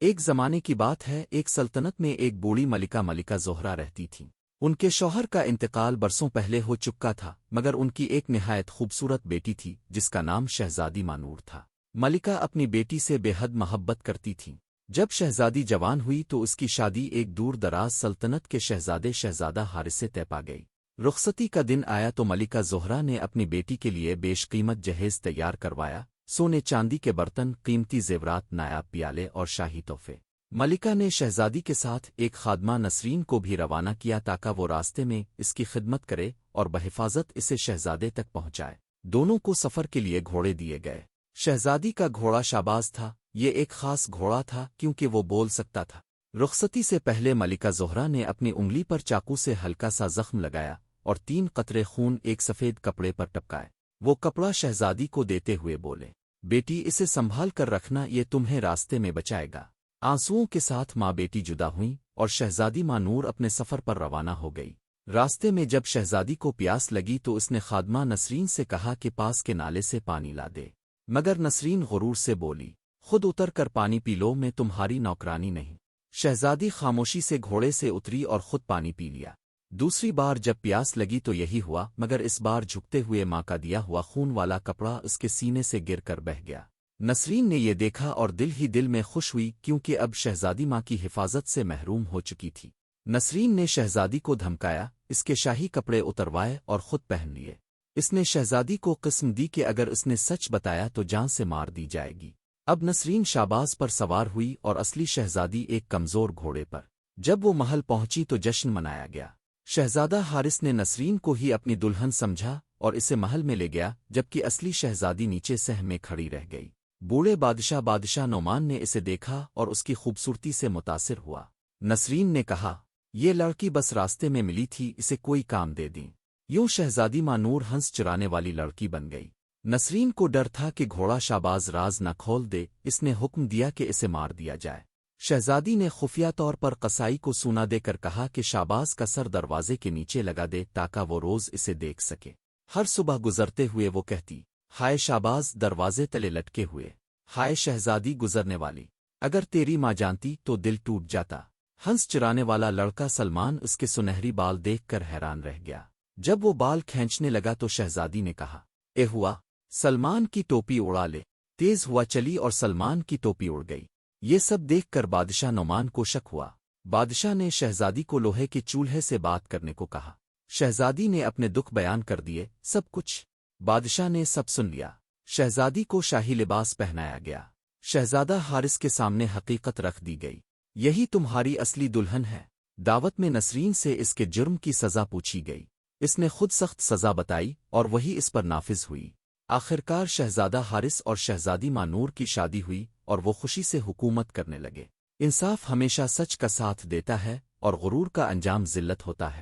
ایک زمانے کی بات ہے، ایک سلطنت میں ایک بوڑھی ملکہ زہرا رہتی تھی۔ ان کے شوہر کا انتقال برسوں پہلے ہو چکا تھا، مگر ان کی ایک نہایت خوبصورت بیٹی تھی جس کا نام شہزادی مانور تھا۔ ملکہ اپنی بیٹی سے بے حد محبت کرتی تھیں۔ جب شہزادی جوان ہوئی تو اس کی شادی ایک دور دراز سلطنت کے شہزادہ حارث سے طے پا گئی۔ رخصتی کا دن آیا تو ملکہ زہرا نے اپنی بیٹی کے لیے بیش قیمت جہیز تیار کروایا، سونے چاندی کے برتن، قیمتی زیورات، نایاب پیالے اور شاہی تحفے۔ ملکہ نے شہزادی کے ساتھ ایک خادمہ نسرین کو بھی روانہ کیا تاکہ وہ راستے میں اس کی خدمت کرے اور بحفاظت اسے شہزادے تک پہنچائے۔ دونوں کو سفر کے لیے گھوڑے دیے گئے۔ شہزادی کا گھوڑا شاباز تھا، یہ ایک خاص گھوڑا تھا کیونکہ وہ بول سکتا تھا۔ رخصتی سے پہلے ملکہ زہرا نے اپنی انگلی پر چاقو سے ہلکا سا زخم لگایا اور 3 قطرے خون ایک سفید کپڑے پر ٹپکائے۔ وہ کپڑا شہزادی کو دیتے ہوئے بولے، بیٹی اسے سنبھال کر رکھنا، یہ تمہیں راستے میں بچائے گا۔ آنسوؤں کے ساتھ ماں بیٹی جدا ہوئیں اور شہزادی مانور اپنے سفر پر روانہ ہو گئی۔ راستے میں جب شہزادی کو پیاس لگی تو اس نے خادمہ نسرین سے کہا کہ پاس کے نالے سے پانی لا دے، مگر نسرین غرور سے بولی، خود اتر کر پانی پی لو، میں تمہاری نوکرانی نہیں۔ شہزادی خاموشی سے گھوڑے سے اتری اور خود پانی پی لیا۔ دوسری بار جب پیاس لگی تو یہی ہوا، مگر اس بار جھکتے ہوئے ماں کا دیا ہوا خون والا کپڑا اس کے سینے سے گر کر بہہ گیا۔ نسرین نے یہ دیکھا اور دل ہی دل میں خوش ہوئی کیونکہ اب شہزادی ماں کی حفاظت سے محروم ہو چکی تھی۔ نسرین نے شہزادی کو دھمکایا، اس کے شاہی کپڑے اتروائے اور خود پہن لیے۔ اس نے شہزادی کو قسم دی کہ اگر اس نے سچ بتایا تو جان سے مار دی جائے گی۔ اب نسرین شاباز پر سوار ہوئی اور اصلی شہزادی ایک کمزور گھوڑے پر۔ جب وہ محل پہنچی تو جشن منایا گیا۔ شہزادہ حارث نے نسرین کو ہی اپنی دلہن سمجھا اور اسے محل میں لے گیا، جبکہ اصلی شہزادی نیچے سہ میں کھڑی رہ گئی۔ بوڑھے بادشاہ نعمان نے اسے دیکھا اور اس کی خوبصورتی سے متاثر ہوا۔ نسرین نے کہا، یہ لڑکی بس راستے میں ملی تھی، اسے کوئی کام دے دیں۔ یوں شہزادی مانور ہنس چرانے والی لڑکی بن گئی۔ نسرین کو ڈر تھا کہ گھوڑا شاباز راز نہ کھول دے، اس نے حکم دیا کہ اسے مار دیا جائے۔ شہزادی نے خفیہ طور پر قصائی کو سونا دے کر کہا کہ شاباز کا سر دروازے کے نیچے لگا دے تاکہ وہ روز اسے دیکھ سکے۔ ہر صبح گزرتے ہوئے وہ کہتی، ہائے شاباز دروازے تلے لٹکے ہوئے، ہائے شہزادی گزرنے والی، اگر تیری ماں جانتی تو دل ٹوٹ جاتا۔ ہنس چرانے والا لڑکا سلمان اس کے سنہری بال دیکھ کر حیران رہ گیا۔ جب وہ بال کھینچنے لگا تو شہزادی نے کہا، اے ہوا سلمان کی ٹوپی اڑا لے۔ تیز ہوا چلی اور سلمان کی ٹوپی اڑ گئی۔ یہ سب دیکھ کر بادشاہ نعمان کو شک ہوا۔ بادشاہ نے شہزادی کو لوہے کے چولہے سے بات کرنے کو کہا۔ شہزادی نے اپنے دکھ بیان کر دیے، سب کچھ بادشاہ نے سب سن لیا۔ شہزادی کو شاہی لباس پہنایا گیا۔ شہزادہ حارث کے سامنے حقیقت رکھ دی گئی، یہی تمہاری اصلی دلہن ہے۔ دعوت میں نسرین سے اس کے جرم کی سزا پوچھی گئی۔ اس نے خود سخت سزا بتائی اور وہی اس پر نافذ ہوئی۔ آخرکار شہزادہ حارث اور شہزادی مانور کی شادی ہوئی اور وہ خوشی سے حکومت کرنے لگے۔ انصاف ہمیشہ سچ کا ساتھ دیتا ہے اور غرور کا انجام ذلت ہوتا ہے۔